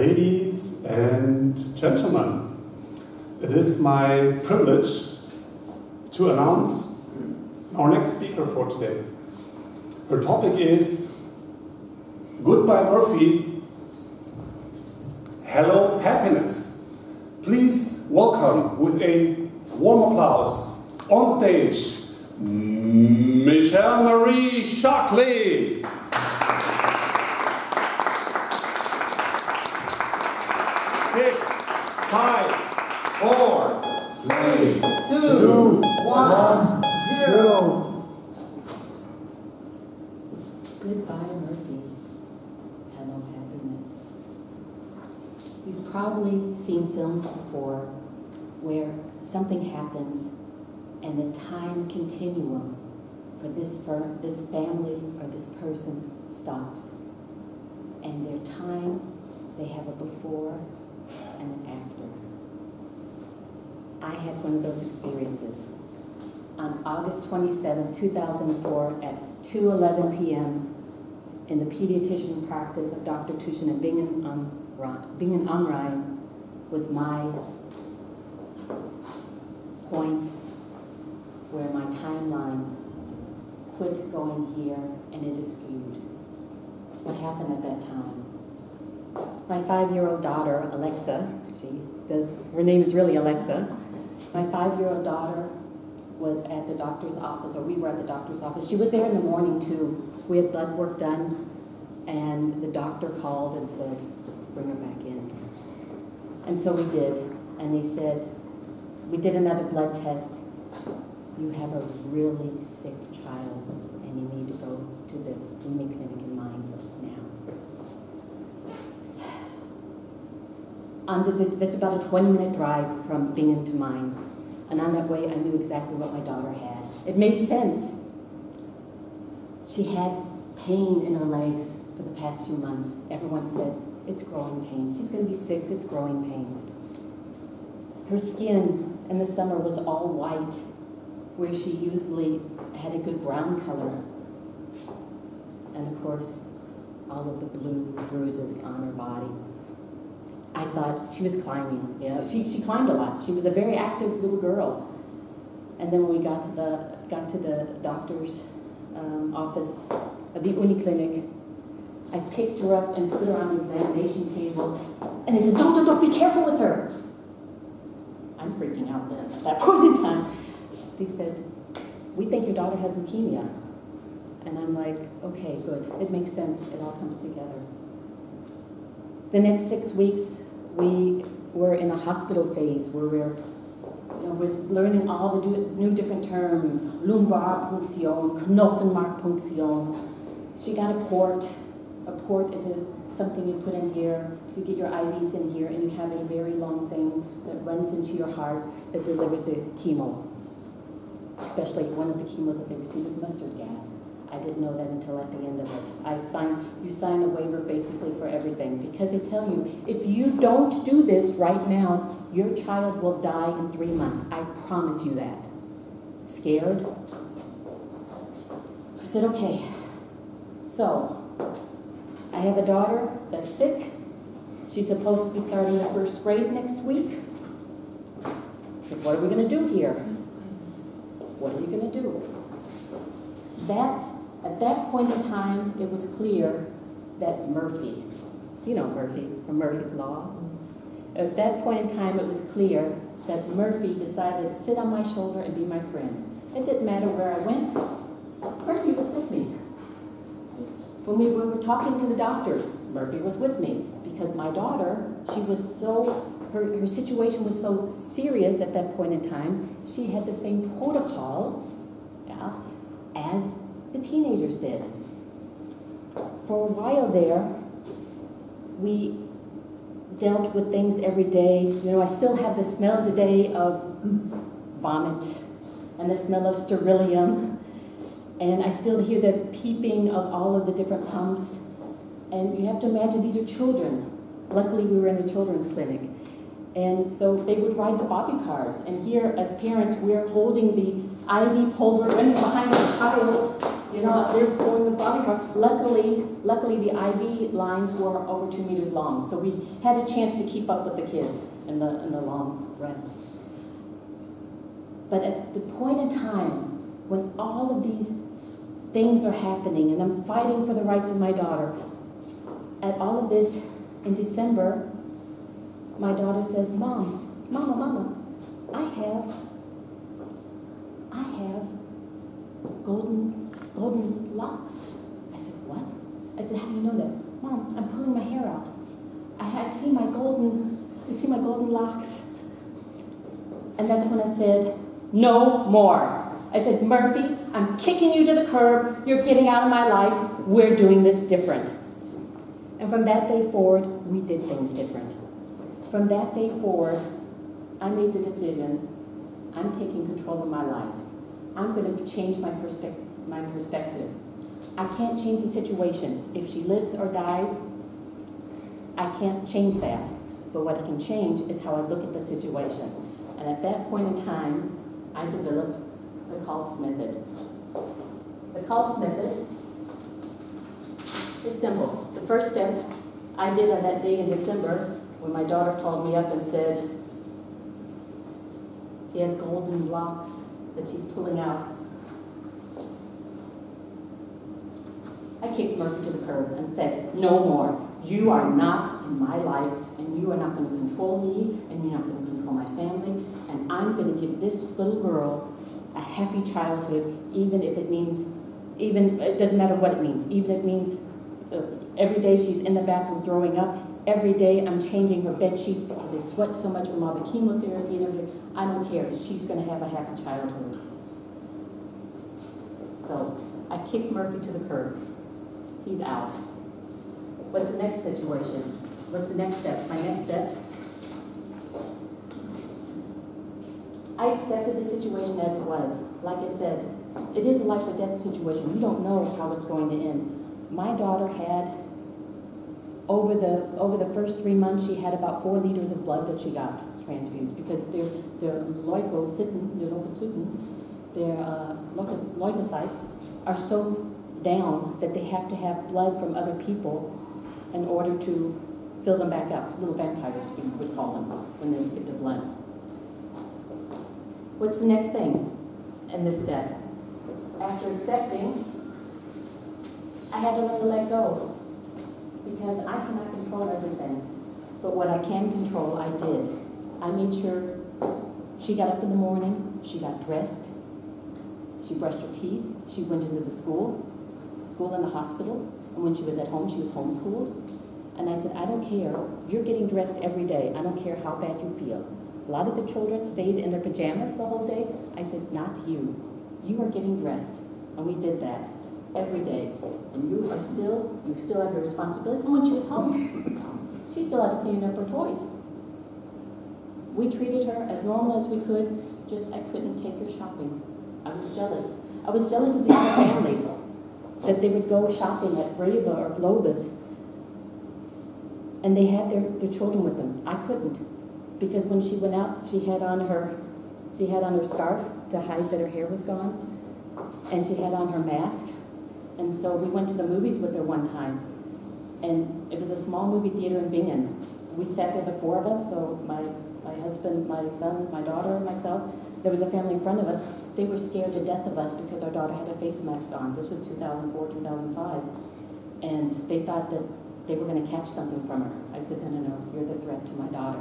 Ladies and gentlemen, it is my privilege to announce our next speaker for today. Her topic is Goodbye Murphy, Hello Happiness. Please welcome with a warm applause on stage, Michelle Marie Shockley. 6, 5, 4, 3, 2, 1, 0. Goodbye, Murphy. Hello, happiness. You've probably seen films before where something happens and the time continuum for this family or this person stops. And their time, they have a before and an after. I had one of those experiences. On August 27, 2004 at 2:11 p.m. in the pediatrician practice of Dr. Tushin in Bingen am Rhein was my point where my timeline quit going here and it is skewed. What happened at that time? My 5-year-old daughter, Alexa, her name is really Alexa. My 5-year-old daughter was at the doctor's office, or we were at the doctor's office. She was there in the morning too. We had blood work done, and the doctor called and said, bring her back in. And so we did, and they said, we did another blood test. You have a really sick child, and you need to go to the Uniclinic in Mainz now. That's about a 20-minute drive from Bingen to Mainz. And on that way, I knew exactly what my daughter had. It made sense. She had pain in her legs for the past few months. Everyone said, it's growing pains. She's going to be 6, it's growing pains. Her skin in the summer was all white, where she usually had a good brown color. And of course, all of the blue bruises on her body. I thought she was climbing. You know, she climbed a lot. She was a very active little girl. And then when we got to the doctor's office of the Uniclinic, I picked her up and put her on the examination table. And they said, don't, be careful with her. I'm freaking out then at that point in time. They said, we think your daughter has leukemia. And I'm like, okay, good. It makes sense. It all comes together. The next 6 weeks, we were in a hospital phase where we're learning all the new different terms, lumbar puncture, Knochenmarkpunktion. She got a port. A port is something you put in here. You get your IVs in here, and you have a very long thing that runs into your heart that delivers a chemo. Especially one of the chemos that they receive is mustard gas. I didn't know that until at the end of it. You sign a waiver basically for everything because they tell you, if you don't do this right now, your child will die in 3 months. I promise you that. Scared? I said, okay. So, I have a daughter that's sick. She's supposed to be starting the 1st grade next week. I said, what are we going to do here? What is he going to do? At that point in time, it was clear that Murphy, you know Murphy from Murphy's Law. At that point in time, it was clear that Murphy decided to sit on my shoulder and be my friend. It didn't matter where I went. Murphy was with me. When we were talking to the doctors, Murphy was with me because my daughter, her situation was so serious at that point in time, she had the same protocol as the teenagers did. For a while there, we dealt with things every day. You know, I still have the smell today of vomit and the smell of sterillium, and I still hear the peeping of all of the different pumps. And you have to imagine these are children. Luckily, we were in a children's clinic. And so they would ride the bobby cars. And here, as parents, we're holding the IV pole running behind the child You know, they're going the body car. Luckily, the IV lines were over 2 meters long, so we had a chance to keep up with the kids in the long run. But at the point in time when all of these things are happening and I'm fighting for the rights of my daughter, at all of this in December, my daughter says, Mama, I have golden locks. I said, what? I said, how do you know that? Mom, I'm pulling my hair out. I see my golden locks. And that's when I said, no more. I said, Murphy, I'm kicking you to the curb. You're getting out of my life. We're doing this different. And from that day forward, we did things different. From that day forward, I made the decision, I'm taking control of my life. I'm going to change my perspective. I can't change the situation. If she lives or dies, I can't change that. But what I can change is how I look at the situation. And at that point in time, I developed the Cults method. The Cults method is simple. The first step I did on that day in December when my daughter called me up and said she has golden locks that she's pulling out. I kicked Murphy to the curb and said, no more. You are not in my life, and you are not going to control me, and you're not going to control my family, and I'm going to give this little girl a happy childhood, even if it means, it doesn't matter what it means, even if it means every day she's in the bathroom throwing up, every day I'm changing her bed sheets because they sweat so much from all the chemotherapy and everything. I don't care. She's going to have a happy childhood. So I kicked Murphy to the curb. He's out. What's the next situation? What's the next step? My next step? I accepted the situation as it was. Like I said, it is a life or death situation. You don't know how it's going to end. My daughter had, over the first 3 months, she had about 4 liters of blood that she got transfused because their leukocytes are so down that they have to have blood from other people in order to fill them back up. Little vampires, we would call them, when they get the blood. What's the next thing in this step? After accepting, I had to learn to let go because I cannot control everything. But what I can control, I did. I made sure she got up in the morning, she got dressed, she brushed her teeth, she went into the school in the hospital, and when she was at home, she was homeschooled. And I said, I don't care. You're getting dressed every day. I don't care how bad you feel. A lot of the children stayed in their pajamas the whole day. I said, not you. You are getting dressed. And we did that every day. And you still have your responsibility. And when she was home, she still had to clean up her toys. We treated her as normal as we could, just I couldn't take her shopping. I was jealous. I was jealous of the other families, that they would go shopping at Breva or Globus, and they had their children with them. I couldn't, because when she went out, she had on her scarf to hide that her hair was gone, and she had on her mask. And so we went to the movies with her one time, and it was a small movie theater in Bingen. We sat there, the 4 of us, so my husband, my son, my daughter, and myself. There was a family in front of us. They were scared to death of us because our daughter had a face mask on. This was 2004, 2005. And they thought that they were going to catch something from her. I said, no, you're the threat to my daughter.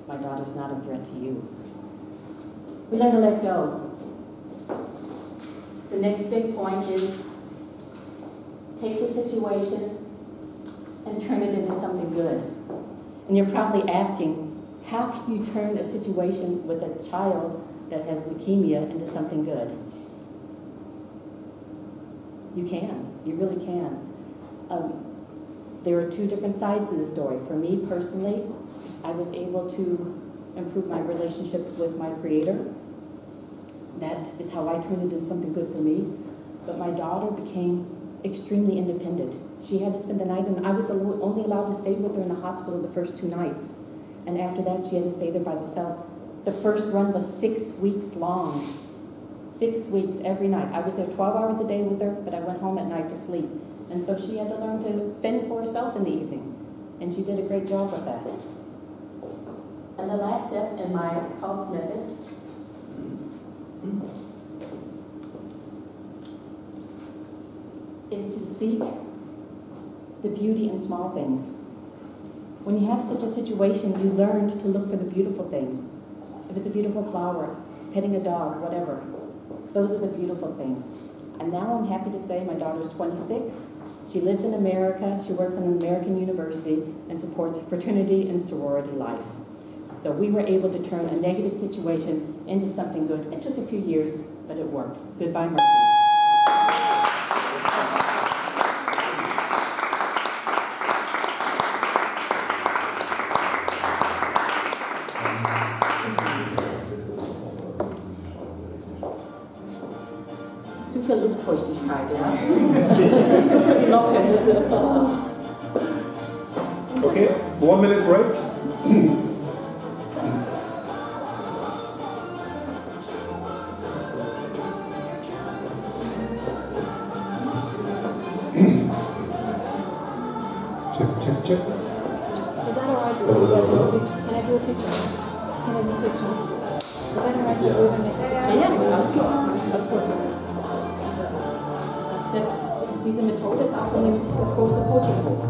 My daughter's not a threat to you. We learn to let go. The next big point is take the situation and turn it into something good. And you're probably asking, how can you turn a situation with a child that has leukemia into something good? You can. You really can. There are 2 different sides to the story. For me personally, I was able to improve my relationship with my Creator. That is how I turned it into something good for me. But my daughter became extremely independent. She had to spend the night, and I was only allowed to stay with her in the hospital the first 2 nights. And after that, she had to stay there by herself. The first run was 6 weeks long. 6 weeks every night. I was there 12 hours a day with her, but I went home at night to sleep. And so she had to learn to fend for herself in the evening. And she did a great job with that. And the last step in my CALDS method is to seek the beauty in small things. When you have such a situation, you learn to look for the beautiful things. If it's a beautiful flower, petting a dog, whatever. Those are the beautiful things. And now I'm happy to say my daughter's 26. She lives in America. She works in an American university and supports fraternity and sorority life. So we were able to turn a negative situation into something good. It took a few years, but it worked. Goodbye, Murphy. Zu viel Luftfeuchtigkeit, ja. Das ist nicht gut für die Locken, das ist... Okay, 1 minute break. Check. Is that alright? Can I do a picture? Can I do a picture? Is that alright? Ja, alles klar. Diese Methode ist auch das große Coaching-Buch.